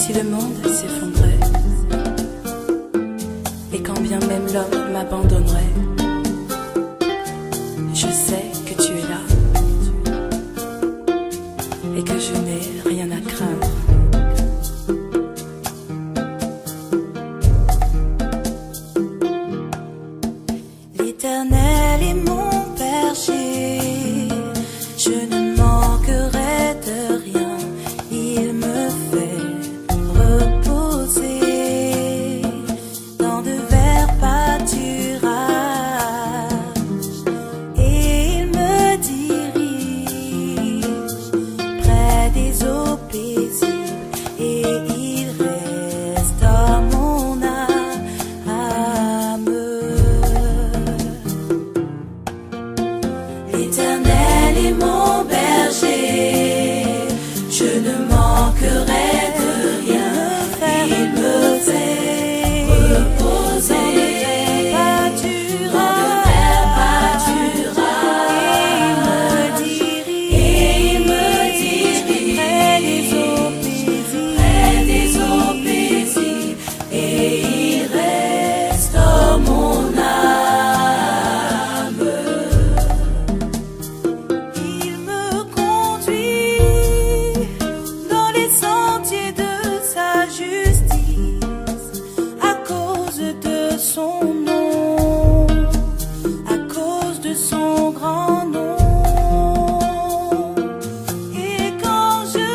si le monde s'effondrait, et quand bien même l'homme m'abandonnerait, je sais que tu es là, et que je n'ai rien à craindre. L'Éternel est mon berger, je ne manquerai de rien. Il me fait reposer dans de verts pâturages, et il me dirige près des eaux paisibles, et il restaure mon âme. L'Éternel est mon berger, je ne manquerai de rien. Il me fait reposer dans de verts pâturages, et il me dirige près des eaux paisibles, et il restaure mon âme. Il me conduit dans les sentiers de sa justice, à cause de son nom, à cause de son grand nom. Et quand je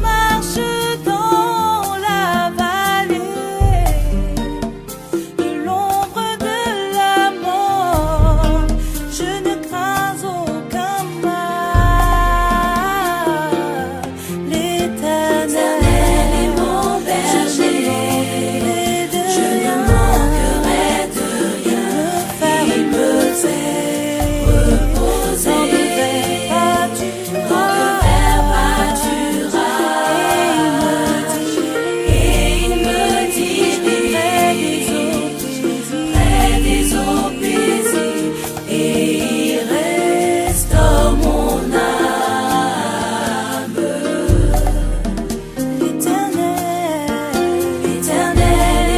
marche dans la vallée de l'ombre de la mort, je ne crains aucun mal. L'Éternel est mon berger, je ne manquerai de rien. Il me fait reposer dans de verts pâturages, et il me dirige près des eaux paisibles, et il restaure mon âme. L'Éternel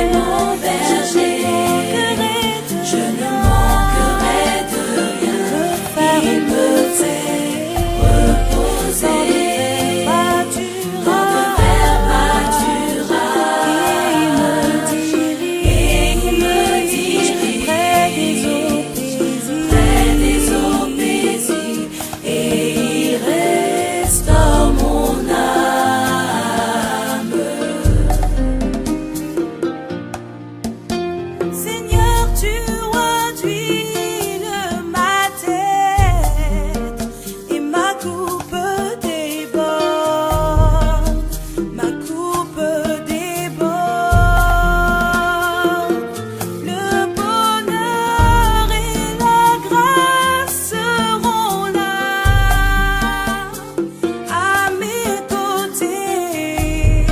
est mon berger, je ne manquerai de rien. Il me fait reposer dans de verts pâturages, et il me dirige près des eaux paisibles, et il restaure mon âme. Seigneur, tu induis ma tête, et ma coupe déborde, ma coupe déborde. Le bonheur et la grâce seront là, à mes côtés,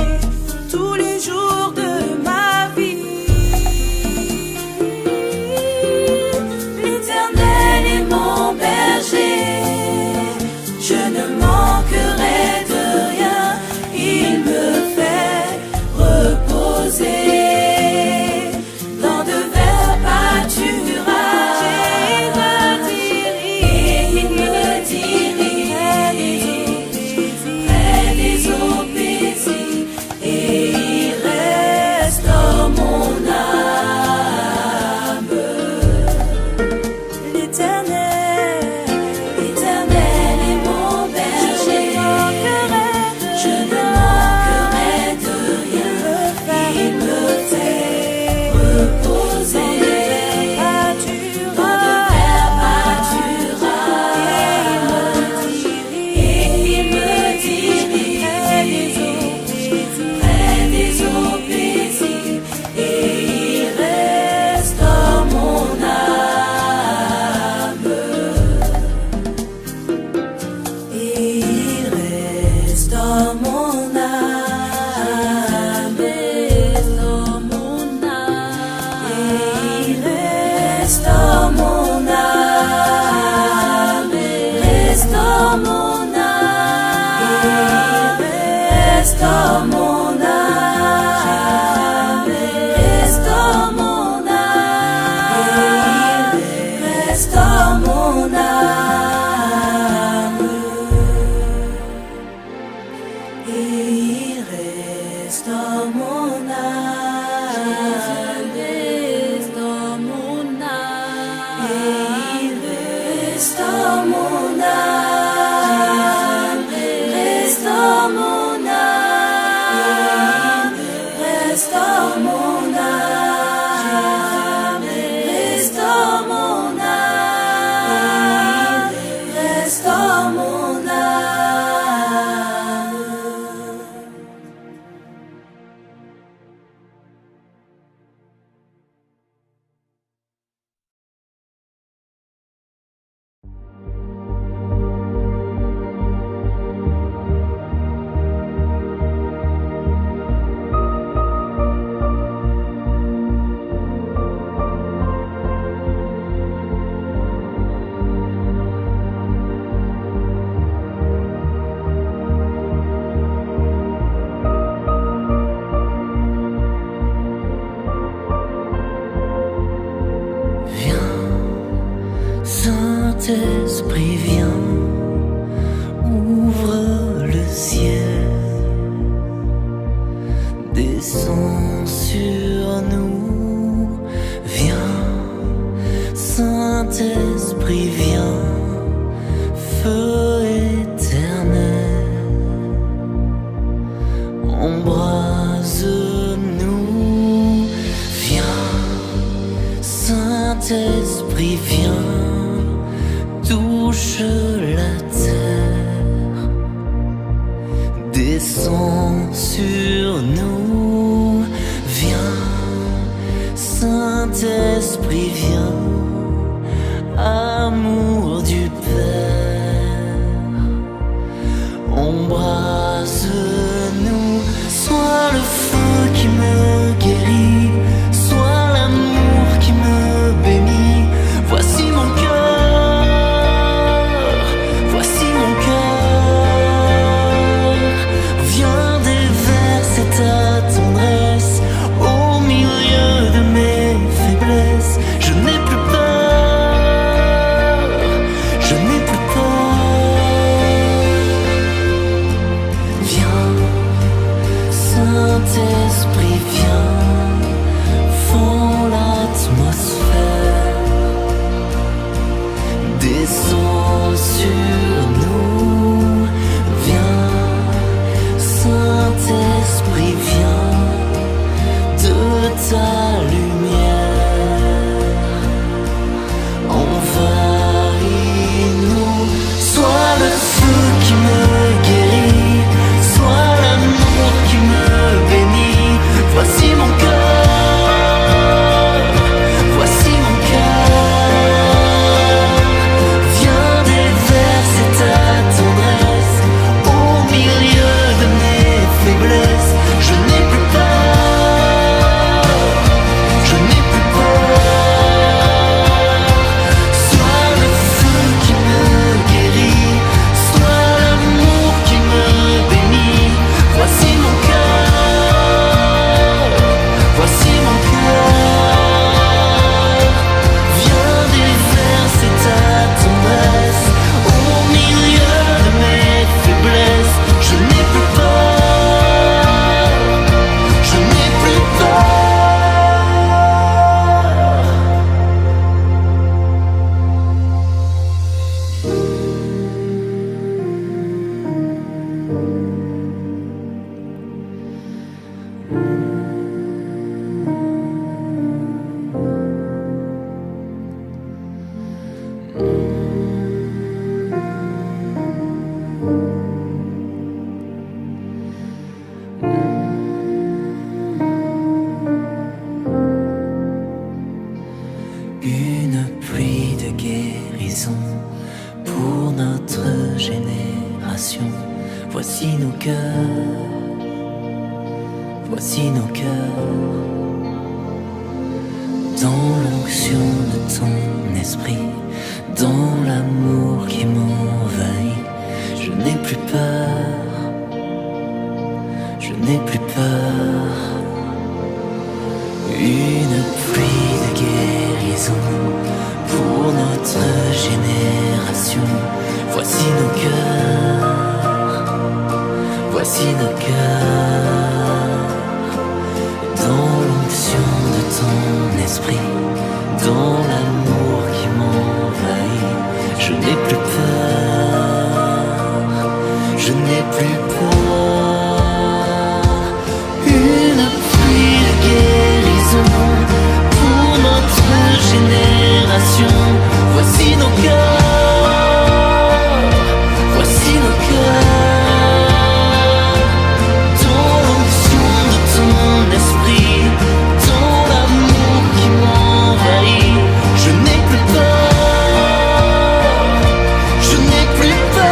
tous les jours de ma vie. L'Éternel est mon berger, je ne manquerai de rien. Il me fait reposer dans de verts pâturages, et il me dirige près des eaux paisibles, et il restaure mon âme. L'Éternel est mon berger, je ne manquerai de rien. Il me fait reposer dans de verts pâturages, et il me dirige près des eaux paisibles, et il restaure mon âme. Et il restaure mon âme, restaure mon âme, et il restaure mon âme, restaure mon âme, restaure mon âme. descends sur nous, viens, Saint-Esprit, viens, amour du Père, embrasse-nous, sois le feu qui me guérit, sois l'amour qui me bénit, voici mon cœur, voici mon cœur, viens déverser ta tendresse au milieu de mes faiblesses, je n'ai plus peur, je n'ai plus peur, viens, Saint-Esprit, viens, fends l'atmosphère, descends sur nous, viens, Saint-Esprit, viens, de ta lumière, envahis-nous, sois le feu qui me guérit, sois l'amour qui me bénit, voici mon cœur, voici mon cœur, viens déverser ta tendresse au milieu de mes faiblesses, je n'ai plus peur, je n'ai plus peur, sois le feu qui me guérit, sois l'amour qui me bénit, voici mon cœur, voici mon cœur, viens déverser ta tendresse au milieu de mes faiblesses, je n'ai plus peur, je n'ai plus peur. Une pluie de guérison pour notre génération. Voici nos cœurs, voici nos cœurs. Dans l'onction de ton esprit, dans l'amour qui m'envahit, je n'ai plus peur, je n'ai plus peur. Une pluie de guérison pour notre génération. Voici nos cœurs, voici nos cœurs. Dans l'onction de ton esprit, dans l'amour qui m'envahit, je n'ai plus peur, je n'ai plus peur. Une pluie de guérison pour notre génération. Voici nos cœurs, voici nos cœurs. Dans l'onction de ton esprit, dans l'amour qui m'envahit, je n'ai plus peur, je n'ai plus peur.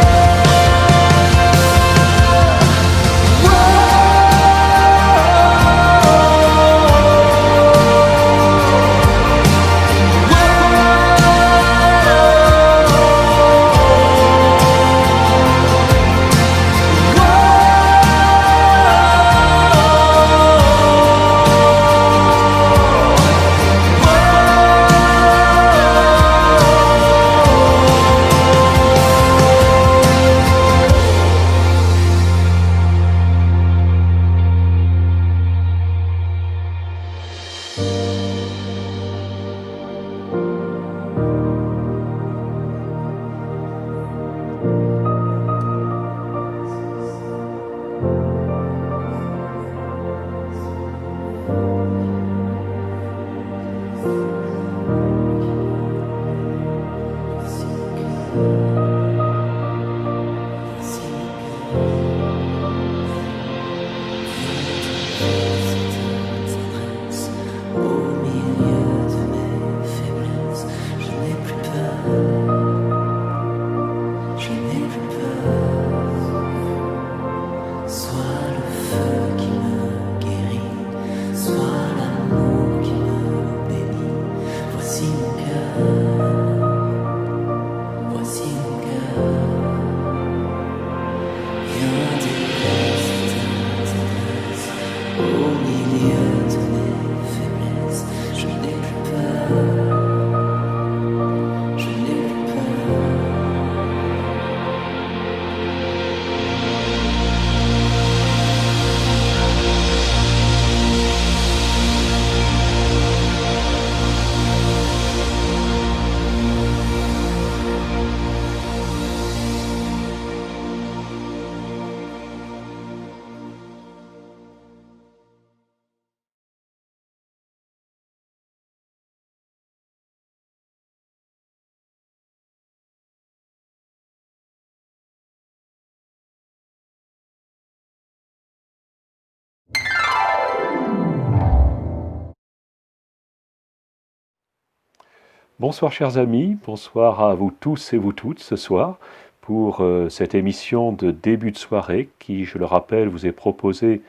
Bonsoir chers amis, bonsoir à vous tous et vous toutes ce soir pour cette émission de début de soirée qui, je le rappelle, vous est proposée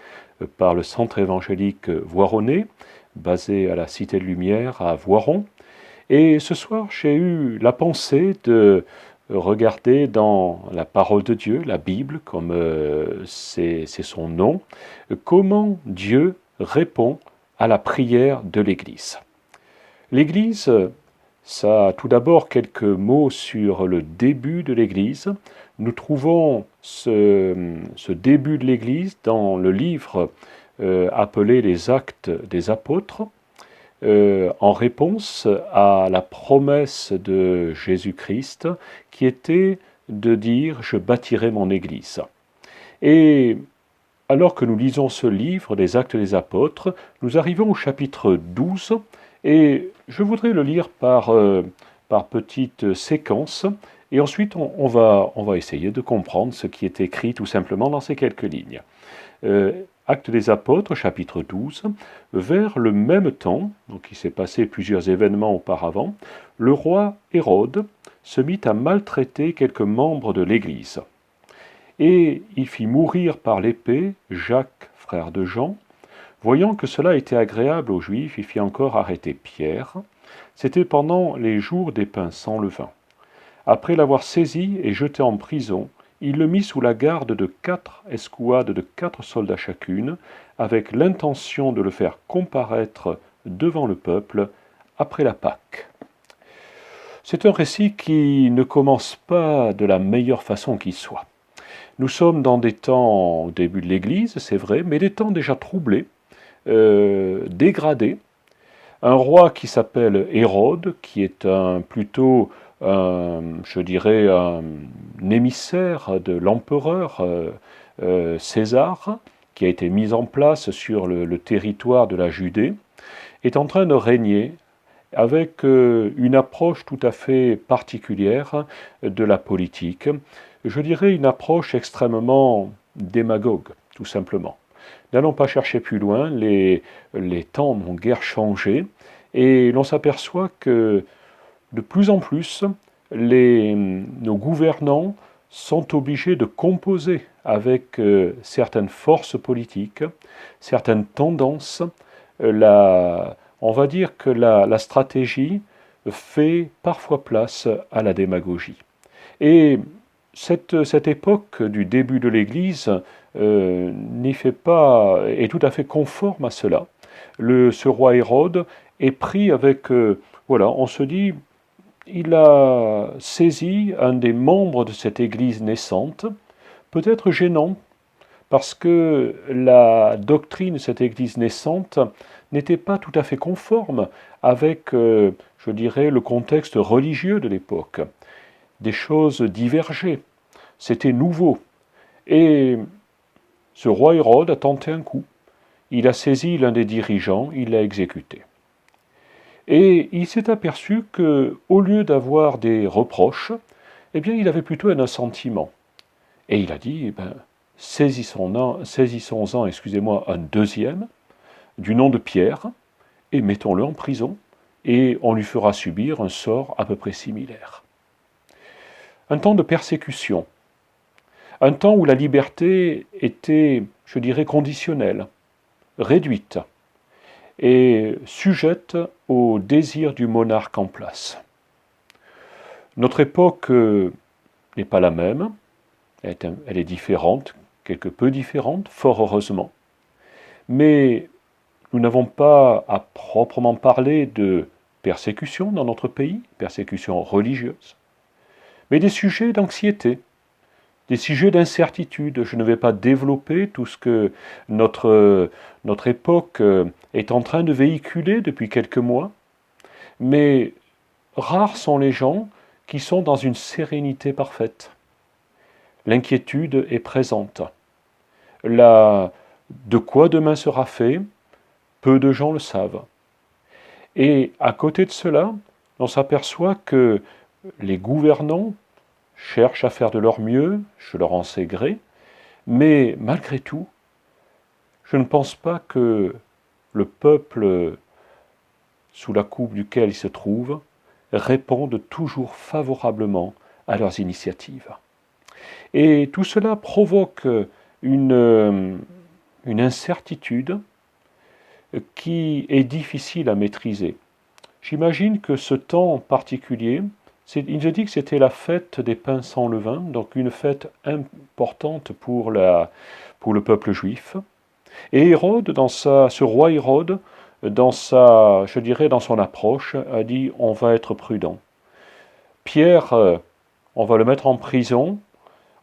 par le Centre évangélique Voironnais, basé à la Cité de Lumière à Voiron. Et ce soir, j'ai eu la pensée de regarder dans la parole de Dieu, la Bible, comme c'est son nom, comment Dieu répond à la prière de l'Église. L'Église, ça a tout d'abord quelques mots sur le début de l'Église. Nous trouvons ce début de l'Église dans le livre appelé les Actes des Apôtres, en réponse à la promesse de Jésus-Christ qui était de dire « Je bâtirai mon Église ». Et alors que nous lisons ce livre, les Actes des Apôtres, nous arrivons au chapitre 12, et je voudrais le lire par petites séquences, et ensuite on va essayer de comprendre ce qui est écrit tout simplement dans ces quelques lignes. Actes des Apôtres, chapitre 12, vers le même temps, donc il s'est passé plusieurs événements auparavant, le roi Hérode se mit à maltraiter quelques membres de l'Église. Et il fit mourir par l'épée Jacques, frère de Jean. Voyant que cela était agréable aux Juifs, il fit encore arrêter Pierre. C'était pendant les jours des pains sans levain. Après l'avoir saisi et jeté en prison, il le mit sous la garde de 4 escouades de 4 soldats chacune, avec l'intention de le faire comparaître devant le peuple après la Pâque. C'est un récit qui ne commence pas de la meilleure façon qui soit. Nous sommes dans des temps au début de l'Église, c'est vrai, mais des temps déjà troublés, dégradé. Un roi qui s'appelle Hérode, qui est plutôt je dirais, un émissaire de l'empereur César, qui a été mis en place sur le territoire de la Judée, est en train de régner avec une approche tout à fait particulière de la politique. Je dirais une approche extrêmement démagogue, tout simplement. N'allons pas chercher plus loin, les temps n'ont guère changé, et l'on s'aperçoit que de plus en plus, nos gouvernants sont obligés de composer avec certaines forces politiques, certaines tendances. On va dire que la stratégie fait parfois place à la démagogie. Et cette époque du début de l'Église est tout à fait conforme à cela. Ce roi Hérode est pris avec, on se dit, il a saisi un des membres de cette Église naissante, peut-être gênant, parce que la doctrine de cette Église naissante n'était pas tout à fait conforme avec, je dirais, le contexte religieux de l'époque. Des choses divergeaient, c'était nouveau. Et ce roi Hérode a tenté un coup. Il a saisi l'un des dirigeants, il l'a exécuté. Et il s'est aperçu que, au lieu d'avoir des reproches, eh bien, il avait plutôt un assentiment. Et il a dit, saisissons-en, un deuxième, du nom de Pierre, et mettons-le en prison, et on lui fera subir un sort à peu près similaire. Un temps de persécution, un temps où la liberté était, je dirais, conditionnelle, réduite, et sujette au désir du monarque en place. Notre époque n'est pas la même, elle est différente, quelque peu différente, fort heureusement, mais nous n'avons pas à proprement parler de persécution dans notre pays, persécution religieuse, mais des sujets d'anxiété, des sujets d'incertitude. Je ne vais pas développer tout ce que notre époque est en train de véhiculer depuis quelques mois, mais rares sont les gens qui sont dans une sérénité parfaite. L'inquiétude est présente. De quoi demain sera fait, peu de gens le savent. Et à côté de cela, on s'aperçoit que les gouvernants cherchent à faire de leur mieux, je leur en sais gré, mais malgré tout, je ne pense pas que le peuple sous la coupe duquel il se trouve répondent toujours favorablement à leurs initiatives. Et tout cela provoque une incertitude qui est difficile à maîtriser. J'imagine que ce temps particulier, il nous a dit que c'était la fête des pains sans levain, donc une fête importante pour le peuple juif. Et Hérode, ce roi Hérode, dans son approche, a dit « on va être prudent ». Pierre, on va le mettre en prison,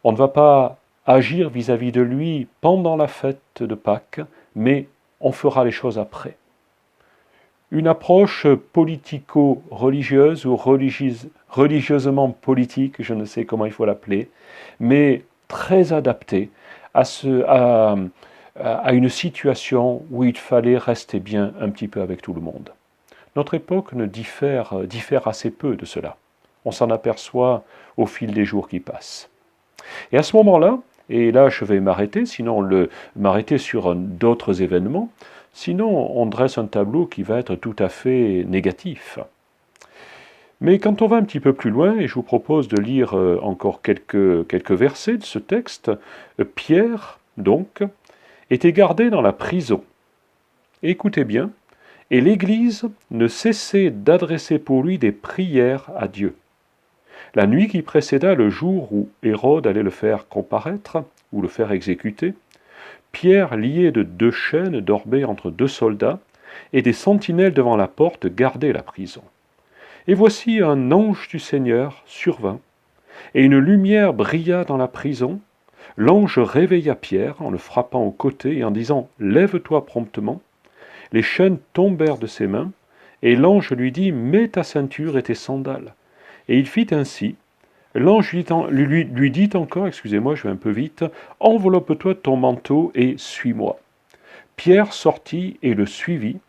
on ne va pas agir vis-à-vis de lui pendant la fête de Pâques, mais on fera les choses après. Une approche politico-religieuse ou religieusement politique, je ne sais comment il faut l'appeler, mais très adaptée à une situation où il fallait rester bien un petit peu avec tout le monde. Notre époque diffère assez peu de cela. On s'en aperçoit au fil des jours qui passent. Et à ce moment-là, et là je vais m'arrêter sur d'autres événements, sinon on dresse un tableau qui va être tout à fait négatif. Mais quand on va un petit peu plus loin, et je vous propose de lire encore quelques versets de ce texte, Pierre, donc, était gardé dans la prison. Et écoutez bien, et l'Église ne cessait d'adresser pour lui des prières à Dieu. La nuit qui précéda le jour où Hérode allait le faire comparaître, ou le faire exécuter, Pierre, lié de 2 chaînes, dormait entre 2 soldats, et des sentinelles devant la porte gardaient la prison. Et voici un ange du Seigneur survint, et une lumière brilla dans la prison. L'ange réveilla Pierre en le frappant au côté et en disant « Lève-toi promptement ». Les chaînes tombèrent de ses mains, et l'ange lui dit « Mets ta ceinture et tes sandales ». Et il fit ainsi. L'ange lui dit encore, excusez-moi, je vais un peu vite, « Enveloppe-toi de ton manteau et suis-moi ». Pierre sortit et le suivit,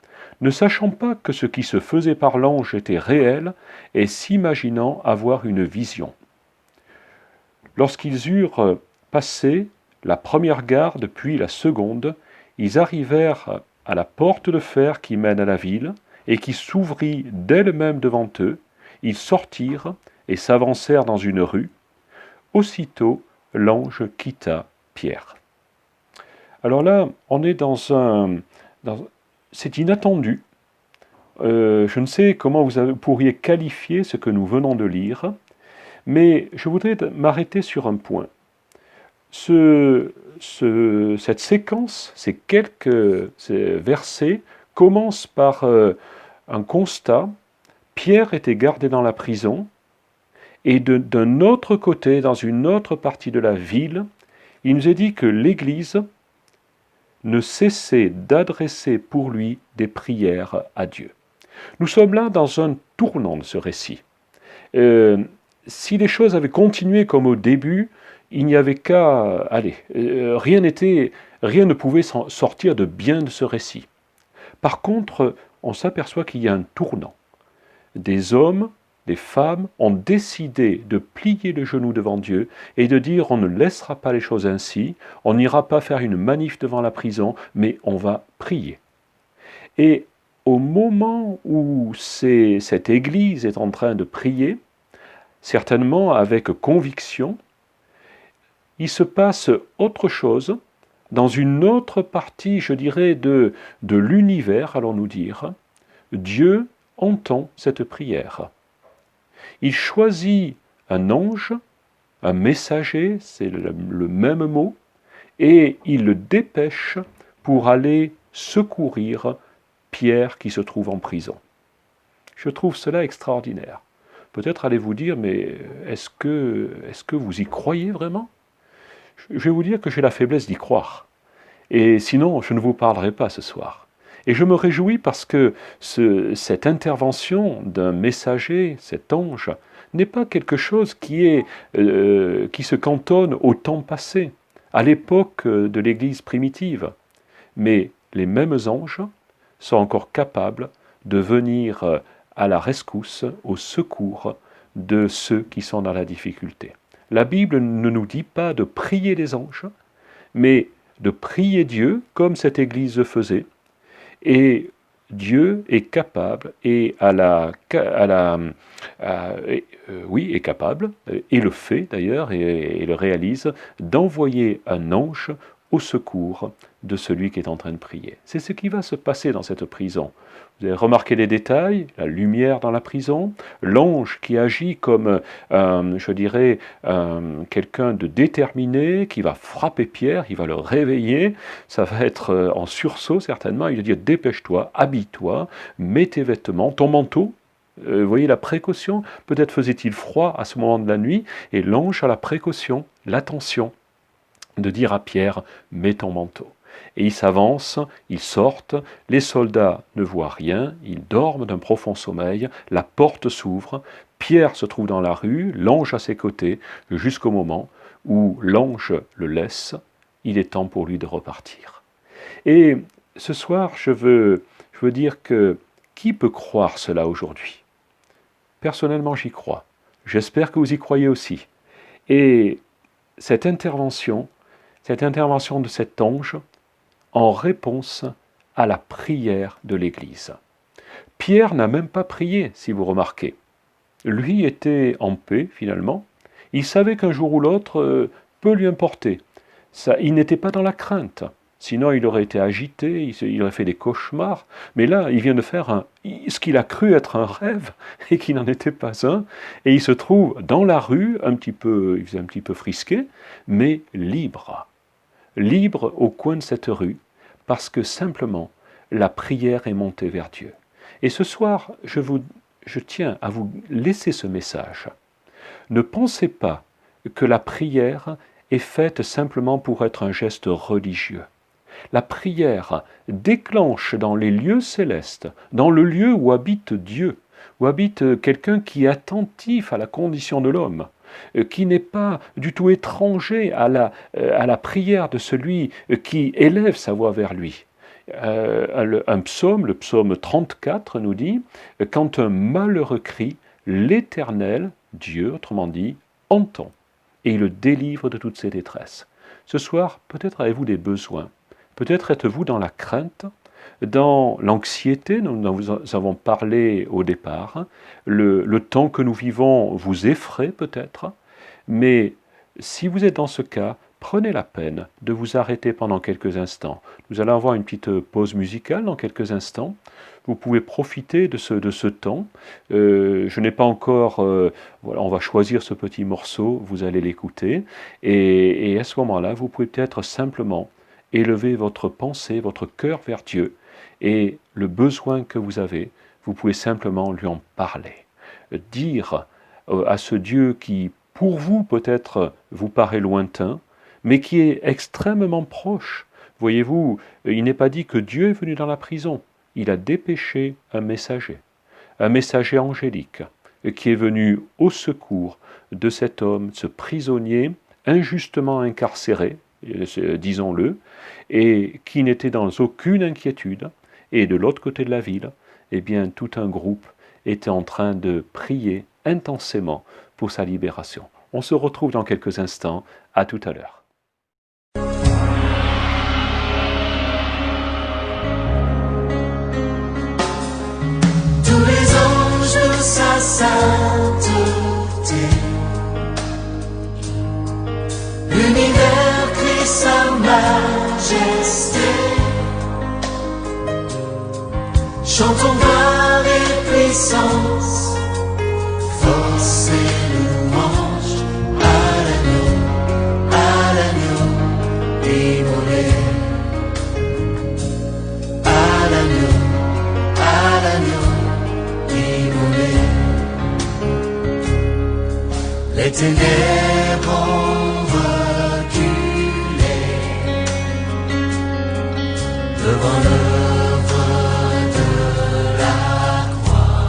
ne sachant pas que ce qui se faisait par l'ange était réel et s'imaginant avoir une vision. Lorsqu'ils eurent passé la première garde puis la seconde, ils arrivèrent à la porte de fer qui mène à la ville et qui s'ouvrit d'elle-même devant eux. Ils sortirent et s'avancèrent dans une rue. Aussitôt, l'ange quitta Pierre. Alors là, on est c'est inattendu. Je ne sais comment vous pourriez qualifier ce que nous venons de lire, mais je voudrais m'arrêter sur un point. Cette séquence, ces versets, commencent par un constat. Pierre était gardé dans la prison, et d'un autre côté, dans une autre partie de la ville, il nous est dit que l'Église ne cessait d'adresser pour lui des prières à Dieu. Nous sommes là dans un tournant de ce récit. Si les choses avaient continué comme au début, il n'y avait qu'à... rien ne pouvait sortir de bien de ce récit. Par contre, on s'aperçoit qu'il y a un tournant. Des hommes, des femmes ont décidé de plier le genou devant Dieu et de dire on ne laissera pas les choses ainsi, on n'ira pas faire une manif devant la prison, mais on va prier. Et au moment où cette Église est en train de prier, certainement avec conviction, il se passe autre chose dans une autre partie, je dirais, de l'univers, allons-nous dire. Dieu entend cette prière. Il choisit un ange, un messager, c'est le même mot, et il le dépêche pour aller secourir Pierre qui se trouve en prison. Je trouve cela extraordinaire. Peut-être allez-vous dire, mais est-ce que vous y croyez vraiment ? Je vais vous dire que j'ai la faiblesse d'y croire. Et sinon, je ne vous parlerai pas ce soir. Et je me réjouis parce que cette intervention d'un messager, cet ange, n'est pas quelque chose qui se cantonne au temps passé, à l'époque de l'Église primitive. Mais les mêmes anges sont encore capables de venir à la rescousse, au secours de ceux qui sont dans la difficulté. La Bible ne nous dit pas de prier les anges, mais de prier Dieu comme cette Église le faisait, et Dieu est capable et est capable, et le fait d'ailleurs, et le réalise, d'envoyer un ange au secours de celui qui est en train de prier. C'est ce qui va se passer dans cette prison. Vous avez remarqué les détails, la lumière dans la prison, l'ange qui agit comme, quelqu'un de déterminé, qui va frapper Pierre, il va le réveiller, ça va être en sursaut certainement, il va dire dépêche-toi, habille-toi, mets tes vêtements, ton manteau. Vous voyez la précaution, peut-être faisait-il froid à ce moment de la nuit, et l'ange a la précaution, l'attention, de dire à Pierre, mets ton manteau. Et ils s'avancent, ils sortent, les soldats ne voient rien, ils dorment d'un profond sommeil, la porte s'ouvre, Pierre se trouve dans la rue, l'ange à ses côtés, jusqu'au moment où l'ange le laisse, il est temps pour lui de repartir. Et ce soir, je veux dire que qui peut croire cela aujourd'hui? Personnellement, j'y crois. J'espère que vous y croyez aussi. Et cette intervention de cet ange, en réponse à la prière de l'Église. Pierre n'a même pas prié, si vous remarquez. Lui était en paix, finalement. Il savait qu'un jour ou l'autre, peu lui importait. Il n'était pas dans la crainte. Sinon, il aurait été agité, il aurait fait des cauchemars. Mais là, il vient de faire ce qu'il a cru être un rêve, et qui n'en était pas un. Et il se trouve dans la rue, il faisait un petit peu frisqué, mais libre. Libre au coin de cette rue, parce que simplement, la prière est montée vers Dieu. Et ce soir, je tiens à vous laisser ce message. Ne pensez pas que la prière est faite simplement pour être un geste religieux. La prière déclenche dans les lieux célestes, dans le lieu où habite Dieu, où habite quelqu'un qui est attentif à la condition de l'homme, qui n'est pas du tout étranger à la prière de celui qui élève sa voix vers lui. Un psaume, le psaume 34, nous dit « Quand un malheureux crie, l'Éternel, Dieu, autrement dit, entend, et il le délivre de toutes ses détresses. » Ce soir, peut-être avez-vous des besoins, peut-être êtes-vous dans la crainte, dans l'anxiété, nous avons parlé au départ, le temps que nous vivons vous effraie peut-être, mais si vous êtes dans ce cas, prenez la peine de vous arrêter pendant quelques instants. Nous allons avoir une petite pause musicale dans quelques instants. Vous pouvez profiter de ce temps. Je n'ai pas encore... on va choisir ce petit morceau, vous allez l'écouter, et à ce moment-là, vous pouvez peut-être simplement élever votre pensée, votre cœur vers Dieu, et le besoin que vous avez, vous pouvez simplement lui en parler. Dire à ce Dieu qui, pour vous, peut-être, vous paraît lointain, mais qui est extrêmement proche. Voyez-vous, il n'est pas dit que Dieu est venu dans la prison. Il a dépêché un messager angélique, qui est venu au secours de cet homme, ce prisonnier injustement incarcéré, disons-le, et qui n'était dans aucune inquiétude. Et de l'autre côté de la ville, eh bien, tout un groupe était en train de prier intensément pour sa libération. On se retrouve dans quelques instants. À tout à l'heure. Tous les anges de sa sainteté, l'univers crie sa majesté. Chantons gloire et puissance, force et louange à l'agneau immolé, à l'agneau immolé. Les ténèbres ont reculé devant l'œuvre de la croix,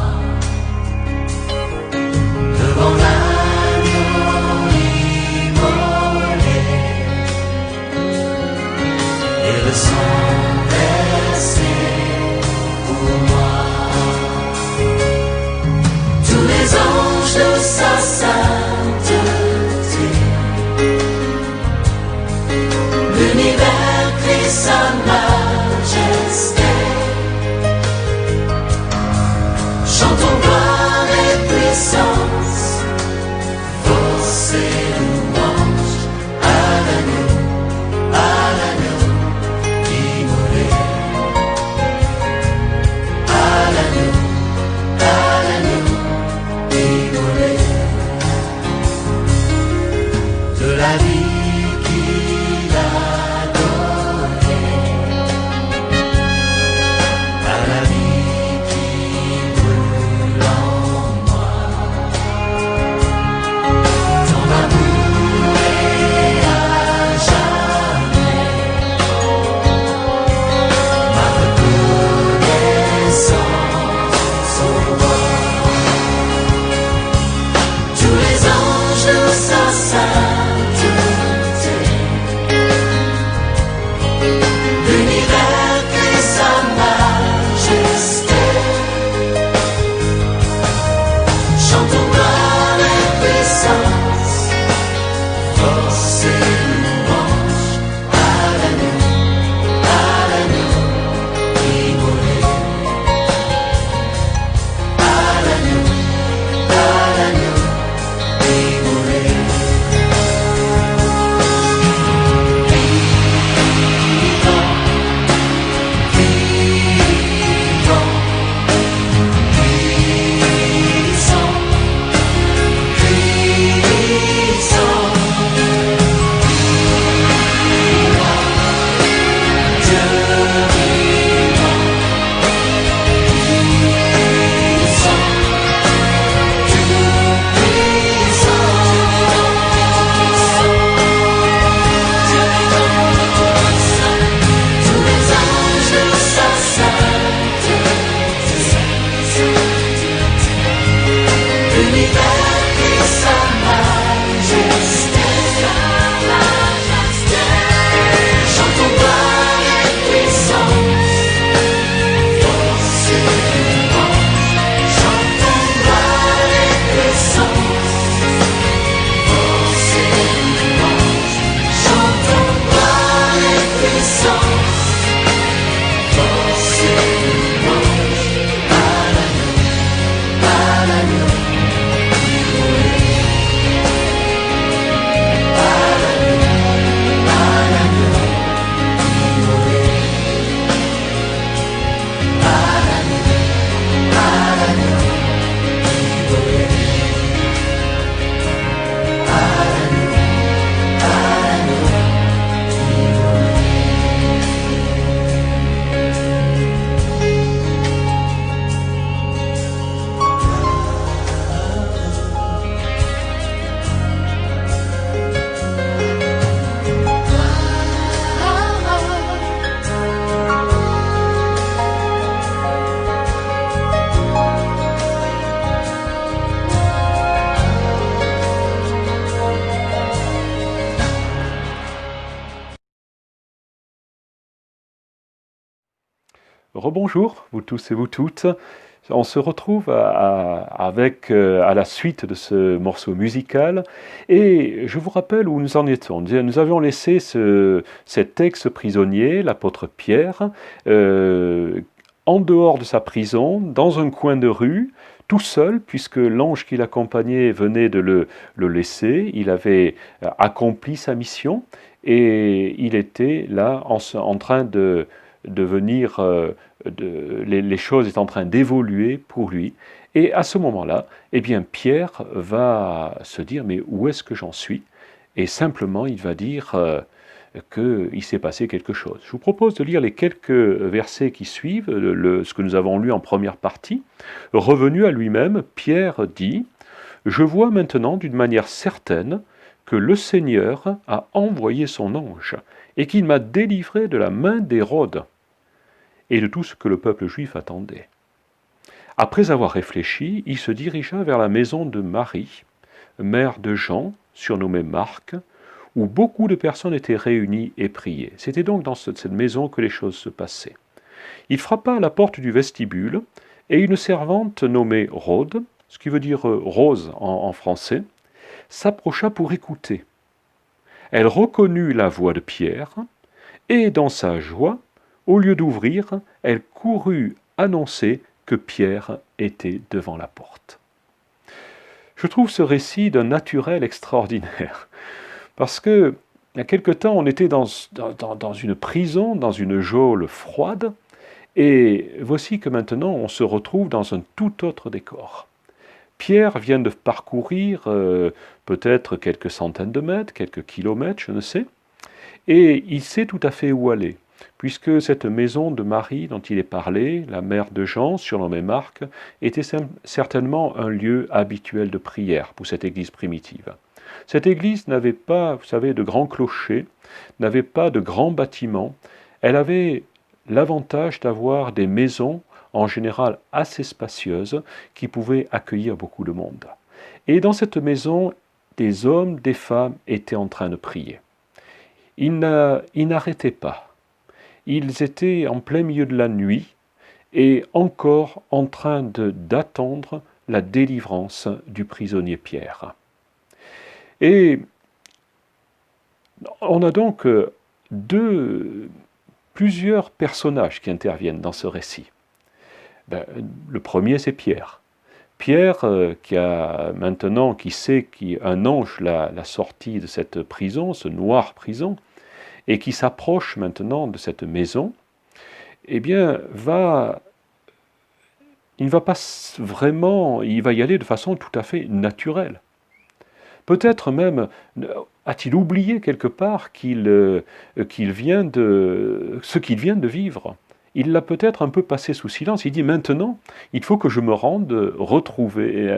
devant l'agneau immolé, et le sang versé pour moi. Tous les anges de sa sainteté, l'univers crie sa majesté. Rebonjour, vous tous et vous toutes. On se retrouve à la suite de ce morceau musical et je vous rappelle où nous en étions. Nous avions laissé cet ex-prisonnier, l'apôtre Pierre, en dehors de sa prison, dans un coin de rue, tout seul, puisque l'ange qui l'accompagnait venait de le laisser. Il avait accompli sa mission et il était là en train de devenir, les choses étaient en train d'évoluer pour lui. Et à ce moment-là, eh bien, Pierre va se dire, mais où est-ce que j'en suis? Et simplement, il va dire qu'il s'est passé quelque chose. Je vous propose de lire les quelques versets qui suivent, ce que nous avons lu en première partie. Revenu à lui-même, Pierre dit, « Je vois maintenant d'une manière certaine que le Seigneur a envoyé son ange et qu'il m'a délivré de la main d'Hérode et de tout ce que le peuple juif attendait. » Après avoir réfléchi, il se dirigea vers la maison de Marie, mère de Jean, surnommée Marc, où beaucoup de personnes étaient réunies et priaient. C'était donc dans cette maison que les choses se passaient. Il frappa à la porte du vestibule, et une servante nommée Rhode, ce qui veut dire rose en français, s'approcha pour écouter. Elle reconnut la voix de Pierre, et dans sa joie, au lieu d'ouvrir, elle courut annoncer que Pierre était devant la porte. Je trouve ce récit d'un naturel extraordinaire, parce que, il y a quelque temps, on était dans une prison, dans une geôle froide, et voici que maintenant on se retrouve dans un tout autre décor. Pierre vient de parcourir peut-être quelques centaines de mètres, quelques kilomètres, je ne sais, et il sait tout à fait où aller, puisque cette maison de Marie dont il est parlé, la mère de Jean, surnommée Marc, était certainement un lieu habituel de prière pour cette église primitive. Cette église n'avait pas, vous savez, de grands clochers, n'avait pas de grands bâtiments, elle avait l'avantage d'avoir des maisons en général assez spacieuses qui pouvaient accueillir beaucoup de monde. Et dans cette maison, des hommes, des femmes étaient en train de prier. Ils n'arrêtaient pas. Ils étaient en plein milieu de la nuit et encore en train d'attendre la délivrance du prisonnier Pierre. Et on a donc plusieurs personnages qui interviennent dans ce récit. Le premier, c'est Pierre. Pierre, qui sait qu'un ange l'a sorti de cette prison, ce noire prison, et qui s'approche maintenant de cette maison, eh bien, il ne va pas vraiment, il va y aller de façon tout à fait naturelle. Peut-être même a-t-il oublié quelque part ce qu'il vient de vivre. Il l'a peut-être un peu passé sous silence. Il dit maintenant, il faut que je me rende retrouver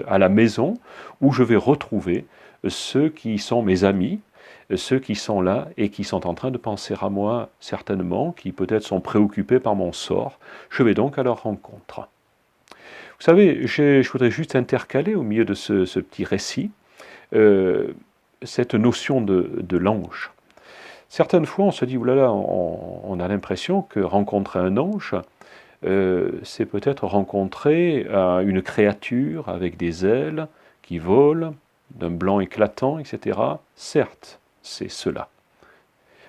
à la maison où je vais retrouver ceux qui sont mes amis, ceux qui sont là et qui sont en train de penser à moi certainement, qui peut-être sont préoccupés par mon sort. Je vais donc à leur rencontre. Vous savez, je voudrais juste intercaler au milieu de ce petit récit cette notion de l'ange. Certaines fois, on se dit, oulala, on a l'impression que rencontrer un ange, c'est peut-être rencontrer une créature avec des ailes qui volent, d'un blanc éclatant, etc. Certes, c'est cela.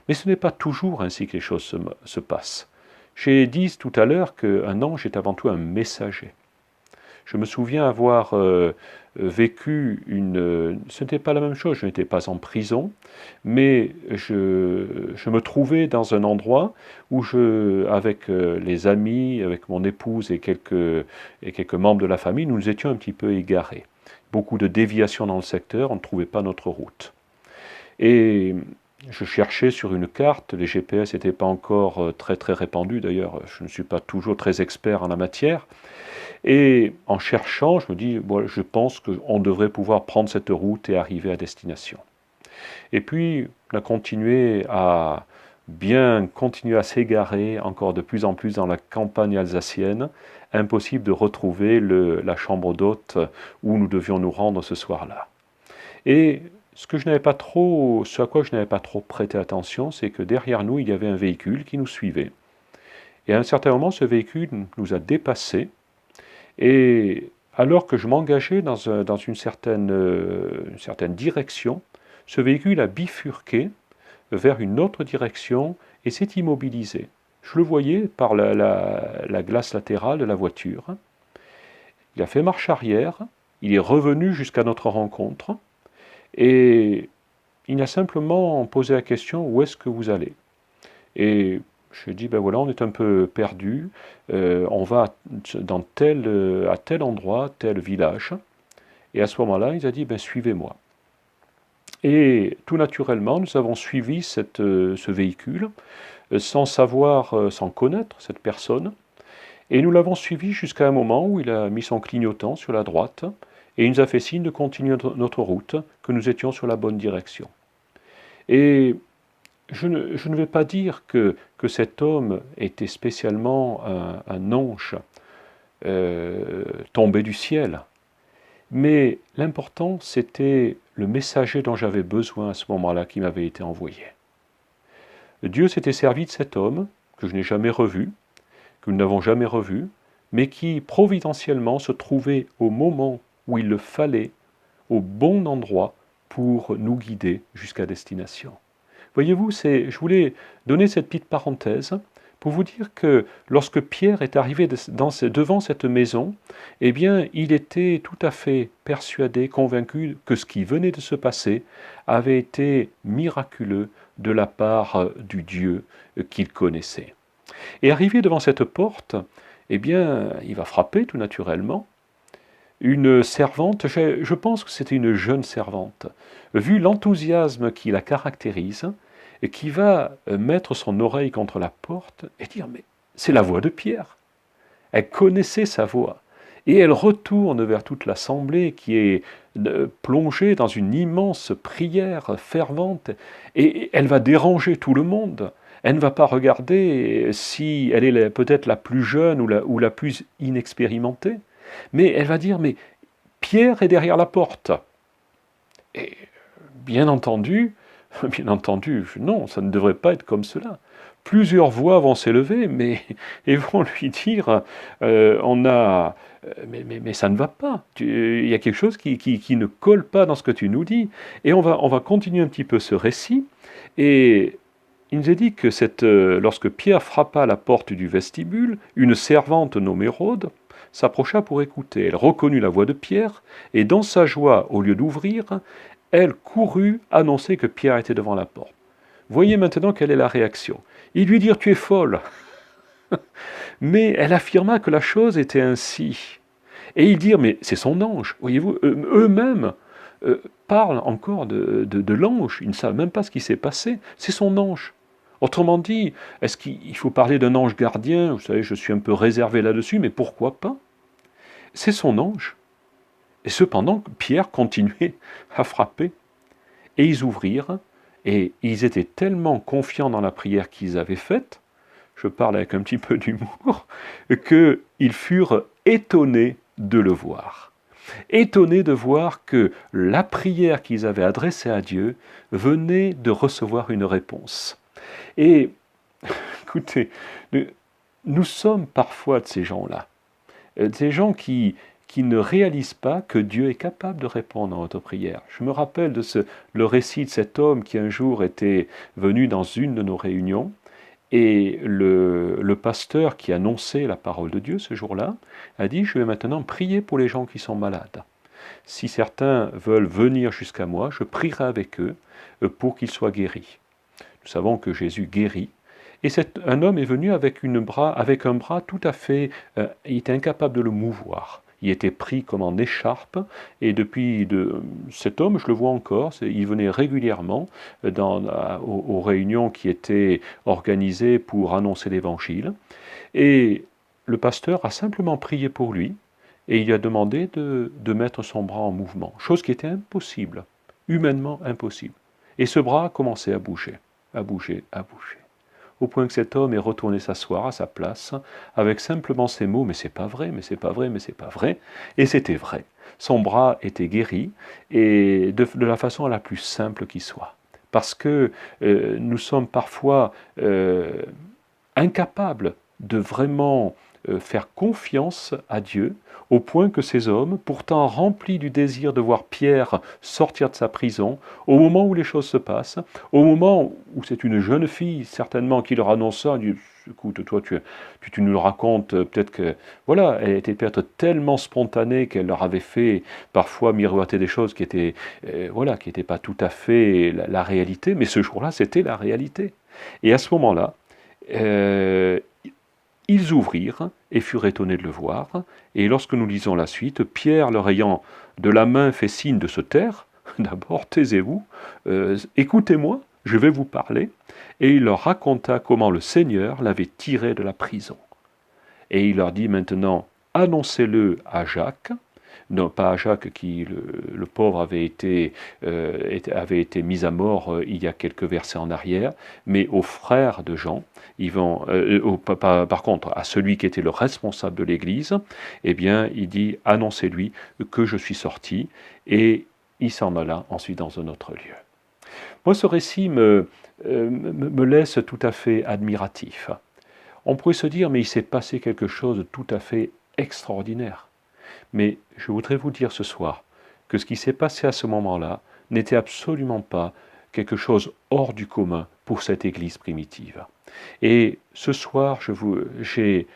Mais ce n'est pas toujours ainsi que les choses se passent. J'ai dit tout à l'heure qu'un ange est avant tout un messager. Je me souviens avoir vécu ce n'était pas la même chose, je n'étais pas en prison, mais je me trouvais dans un endroit où avec les amis, avec mon épouse et quelques membres de la famille, nous nous étions un petit peu égarés. Beaucoup de déviations dans le secteur, on ne trouvait pas notre route. Et je cherchais sur une carte, les GPS n'étaient pas encore très très répandus, d'ailleurs je ne suis pas toujours très expert en la matière, et en cherchant, je me dis, bon, je pense qu'on devrait pouvoir prendre cette route et arriver à destination. Et puis, on a continué à s'égarer encore de plus en plus dans la campagne alsacienne, impossible de retrouver la chambre d'hôte où nous devions nous rendre ce soir-là. Et ce à quoi je n'avais pas trop prêté attention, c'est que derrière nous, il y avait un véhicule qui nous suivait. Et à un certain moment, ce véhicule nous a dépassés. Et alors que je m'engageais dans une certaine direction, ce véhicule a bifurqué vers une autre direction et s'est immobilisé. Je le voyais par la glace latérale de la voiture. Il a fait marche arrière, il est revenu jusqu'à notre rencontre et il a simplement posé la question « Où est-ce que vous allez ?» Et je lui ai dit « Ben voilà, on est un peu perdu, on va à tel endroit, tel village. » Et à ce moment-là, il a dit « Ben suivez-moi. » Et tout naturellement, nous avons suivi ce véhicule sans savoir, sans connaître cette personne. Et nous l'avons suivi jusqu'à un moment où il a mis son clignotant sur la droite et il nous a fait signe de continuer notre route, que nous étions sur la bonne direction. Et je ne vais pas dire que cet homme était spécialement un ange tombé du ciel, mais l'important c'était le messager dont j'avais besoin à ce moment-là qui m'avait été envoyé. Dieu s'était servi de cet homme que je n'ai jamais revu, que nous n'avons jamais revu, mais qui providentiellement se trouvait au moment où il le fallait, au bon endroit pour nous guider jusqu'à destination. Voyez-vous, je voulais donner cette petite parenthèse pour vous dire que lorsque Pierre est arrivé devant cette maison, eh bien, il était tout à fait persuadé, convaincu que ce qui venait de se passer avait été miraculeux de la part du Dieu qu'il connaissait. Et arrivé devant cette porte, eh bien, il va frapper tout naturellement. Une servante, je pense que c'était une jeune servante, vu l'enthousiasme qui la caractérise, et qui va mettre son oreille contre la porte et dire « Mais c'est la voix de Pierre !» Elle connaissait sa voix. Et elle retourne vers toute l'assemblée qui est plongée dans une immense prière fervente, et elle va déranger tout le monde. Elle ne va pas regarder si elle est peut-être la plus jeune ou la plus inexpérimentée, mais elle va dire « Mais Pierre est derrière la porte !» Et bien entendu, non, ça ne devrait pas être comme cela. Plusieurs voix vont s'élever, et vont lui dire mais ça ne va pas. Il y a quelque chose qui ne colle pas dans ce que tu nous dis. Et on va continuer un petit peu ce récit. Et il nous est dit que lorsque Pierre frappa à la porte du vestibule, une servante nommée Rhôde s'approcha pour écouter. Elle reconnut la voix de Pierre, et dans sa joie, au lieu d'ouvrir, elle courut annoncer que Pierre était devant la porte. Voyez maintenant quelle est la réaction. Ils lui dirent « Tu es folle !» Mais elle affirma que la chose était ainsi. Et ils dirent « Mais c'est son ange !» Voyez-vous, eux-mêmes parlent encore de l'ange. Ils ne savent même pas ce qui s'est passé. C'est son ange. Autrement dit, est-ce qu'il faut parler d'un ange gardien? Vous savez, je suis un peu réservé là-dessus, mais pourquoi pas? C'est son ange. Et cependant, Pierre continuait à frapper. Et ils ouvrirent, et ils étaient tellement confiants dans la prière qu'ils avaient faite, je parle avec un petit peu d'humour, qu'ils furent étonnés de le voir. Étonnés de voir que la prière qu'ils avaient adressée à Dieu venait de recevoir une réponse. Et, écoutez, nous sommes parfois de ces gens-là, des gens qui ne réalisent pas que Dieu est capable de répondre à notre prière. Je me rappelle le récit de cet homme qui un jour était venu dans une de nos réunions, et le pasteur qui annonçait la parole de Dieu ce jour-là a dit « Je vais maintenant prier pour les gens qui sont malades. Si certains veulent venir jusqu'à moi, je prierai avec eux pour qu'ils soient guéris. » Nous savons que Jésus guérit. Et un homme est venu avec un bras tout à fait... il était incapable de le mouvoir. Il était pris comme en écharpe, et depuis cet homme, je le vois encore, il venait régulièrement aux réunions qui étaient organisées pour annoncer l'Évangile, et le pasteur a simplement prié pour lui, et il lui a demandé de mettre son bras en mouvement, chose qui était impossible, humainement impossible. Et ce bras a commencé à bouger, au point que cet homme est retourné s'asseoir à sa place, avec simplement ces mots « mais c'est pas vrai, mais c'est pas vrai, mais c'est pas vrai », et c'était vrai. Son bras était guéri, et de la façon la plus simple qui soit. Parce que nous sommes parfois incapables de vraiment faire confiance à Dieu, au point que ces hommes, pourtant remplis du désir de voir Pierre sortir de sa prison, au moment où les choses se passent, au moment où c'est une jeune fille certainement qui leur annonce ça, dit, écoute, toi tu nous le racontes, peut-être que, voilà, elle était peut-être tellement spontanée qu'elle leur avait fait parfois miroiter des choses qui étaient, voilà, qui n'étaient pas tout à fait la réalité, mais ce jour-là, c'était la réalité. Et à ce moment-là, ils ouvrirent et furent étonnés de le voir. Et lorsque nous lisons la suite, Pierre, leur ayant de la main fait signe de se taire, d'abord, taisez-vous, écoutez-moi, je vais vous parler. Et il leur raconta comment le Seigneur l'avait tiré de la prison. Et il leur dit maintenant, annoncez-le à Jacques, non pas à Jacques qui, le pauvre, avait été mis à mort il y a quelques versets en arrière, mais aux frères de Jean, par contre à celui qui était le responsable de l'Église, eh bien il dit, annoncez-lui que je suis sorti, et il s'en alla ensuite dans un autre lieu. Moi, ce récit me laisse tout à fait admiratif. On pourrait se dire, mais il s'est passé quelque chose de tout à fait extraordinaire. Mais je voudrais vous dire ce soir que ce qui s'est passé à ce moment-là n'était absolument pas quelque chose hors du commun pour cette Église primitive. Et ce soir, j'ai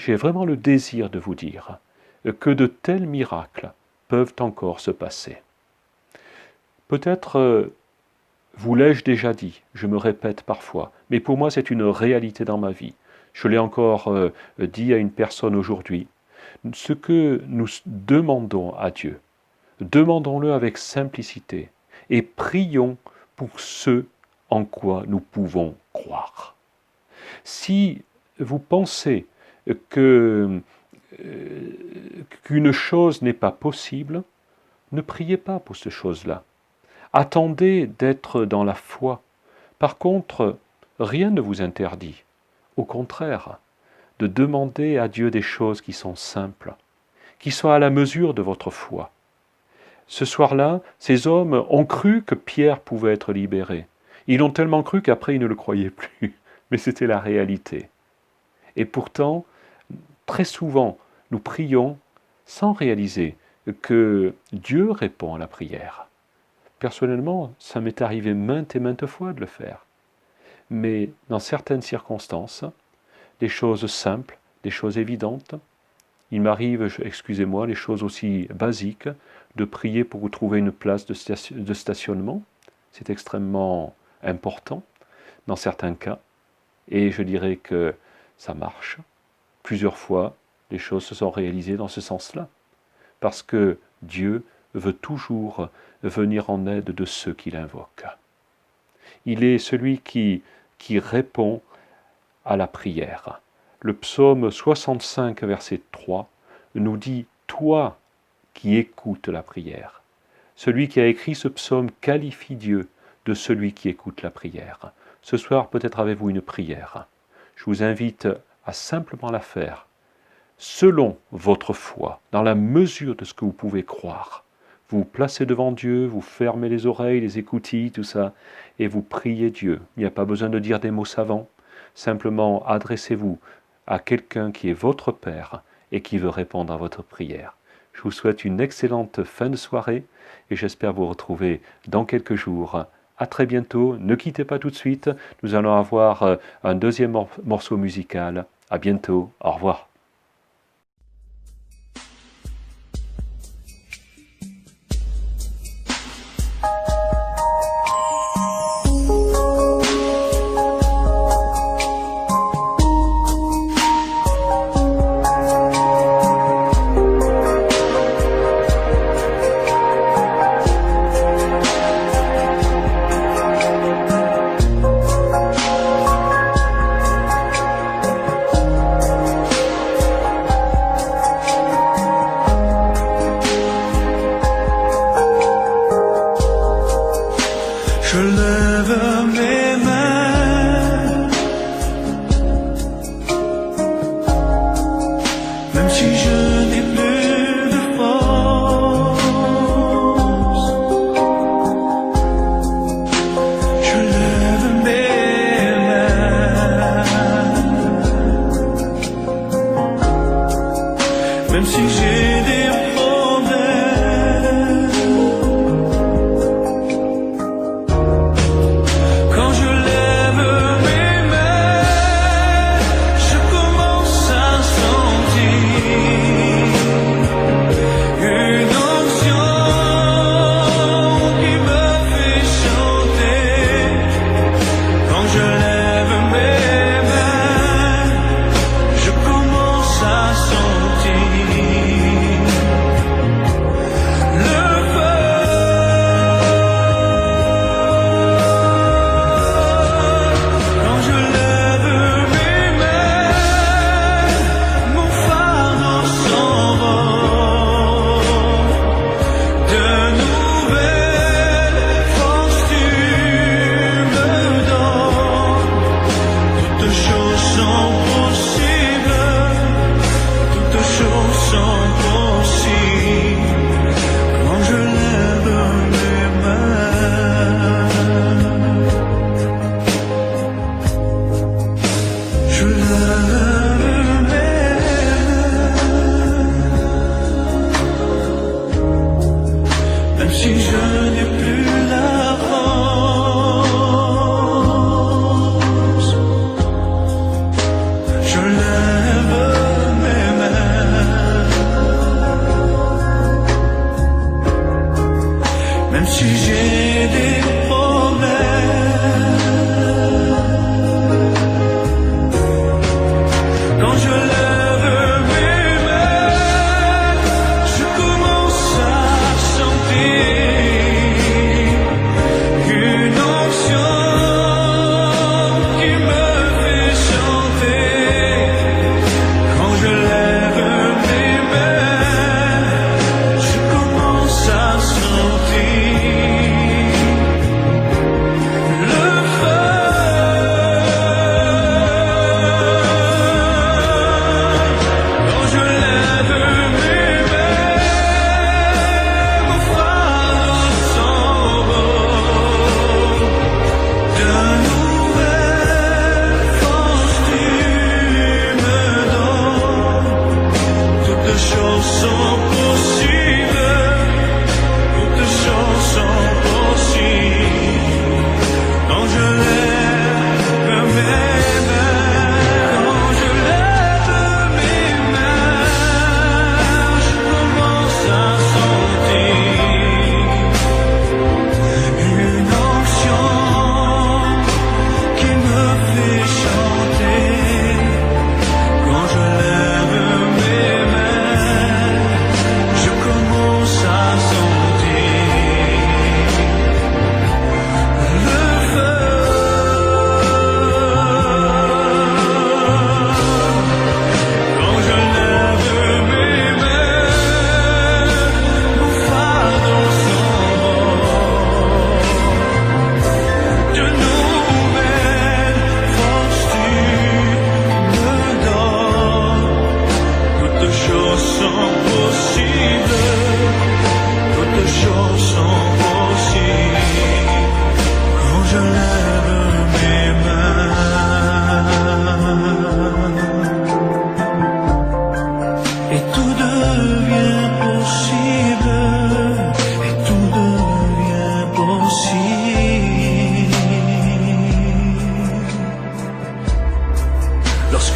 vraiment le désir de vous dire que de tels miracles peuvent encore se passer. Peut-être vous l'ai-je déjà dit, je me répète parfois, mais pour moi c'est une réalité dans ma vie. Je l'ai encore dit à une personne aujourd'hui. Ce que nous demandons à Dieu, demandons-le avec simplicité et prions pour ce en quoi nous pouvons croire. Si vous pensez qu'une chose n'est pas possible, ne priez pas pour cette chose-là. Attendez d'être dans la foi. Par contre, rien ne vous interdit. Au contraire, de demander à Dieu des choses qui sont simples, qui soient à la mesure de votre foi. Ce soir-là, ces hommes ont cru que Pierre pouvait être libéré. Ils l'ont tellement cru qu'après ils ne le croyaient plus. Mais c'était la réalité. Et pourtant, très souvent, nous prions sans réaliser que Dieu répond à la prière. Personnellement, ça m'est arrivé maintes et maintes fois de le faire. Mais dans certaines circonstances, des choses simples, des choses évidentes, il m'arrive, excusez-moi, les choses aussi basiques, de prier pour vous trouver une place de stationnement. C'est extrêmement important dans certains cas. Et je dirais que ça marche. Plusieurs fois, les choses se sont réalisées dans ce sens-là. Parce que Dieu veut toujours venir en aide de ceux qui l'invoquent. Il est celui qui répond à la prière. Le psaume 65, verset 3, nous dit « Toi qui écoutes la prière ». Celui qui a écrit ce psaume qualifie Dieu de celui qui écoute la prière. Ce soir, peut-être avez-vous une prière. Je vous invite à simplement la faire, selon votre foi, dans la mesure de ce que vous pouvez croire. Vous vous placez devant Dieu, vous fermez les oreilles, les écoutilles, tout ça, et vous priez Dieu. Il n'y a pas besoin de dire des mots savants. Simplement, adressez-vous à quelqu'un qui est votre Père et qui veut répondre à votre prière. Je vous souhaite une excellente fin de soirée et j'espère vous retrouver dans quelques jours. À très bientôt. Ne quittez pas tout de suite. Nous allons avoir un deuxième morceau musical. À bientôt. Au revoir.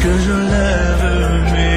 que je lève mes